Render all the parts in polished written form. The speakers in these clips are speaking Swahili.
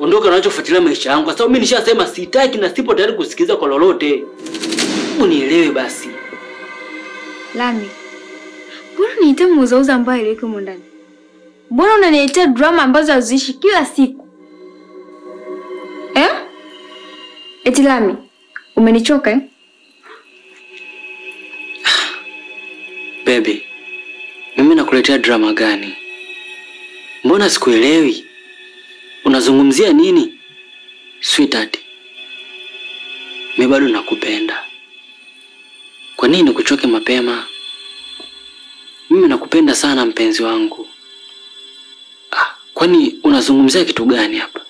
Ondoka na unachofuatilia maisha yangu kwa sababu mimi nishasema sitaki na sipo tayari kusikiliza kwa lolote. Unielewe basi. Lami. Mbona niite muzauza ambaye ile yuko ndani? Mbona unaniletea drama ambazo haziishi kila siku? Eti Lami, umenichoka Baby, mimi nakuletea drama gani? Mbona sikuelewi? Unazungumzia nini? Sweetheart, mimi bado nakupenda. Kwa nini nikuchoke mapema? Mimi nakupenda sana mpenzi wangu. Kwani unazungumzia kitu gani hapa?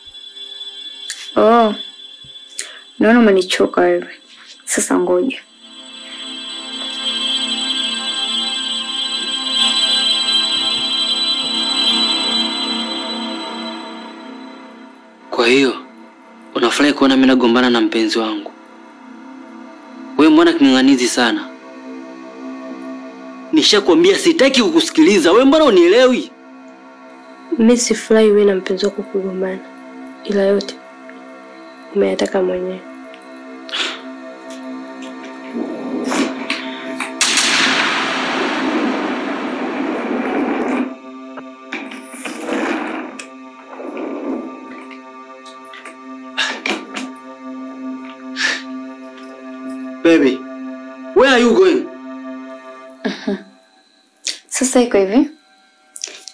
Naona umenichoka wewe. Sasa ngoja. Kwa hiyo, unafurahi kuona mimi nagombana na mpenzi wangu? Wewe mbona king'ang'anizi sana? Nishakwambia sitaki kukusikiliza. Wewe mbona unielewi? Mimi sifurahi wewe na mpenzi wako kugombana. Ila yote umeyataka mwenyewe. Baby, where are you going? Sasa iko hivi.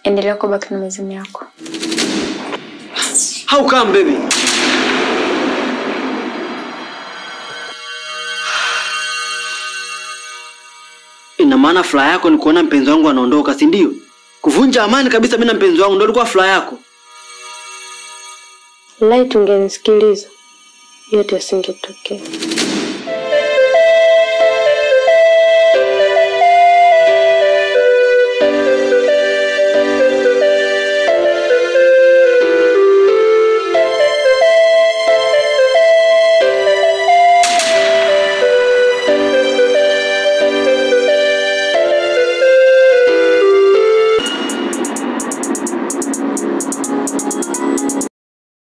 Endelea kubaki na mizimu yako. How come, baby? Ina maana furaha yako ni kuona mpenzi wangu anaondoka, si ndio? Kuvunja amani kabisa mimi na mpenzi wangu ndio ilikuwa furaha yako. Lai tungenisikiliza yote yasingetokea.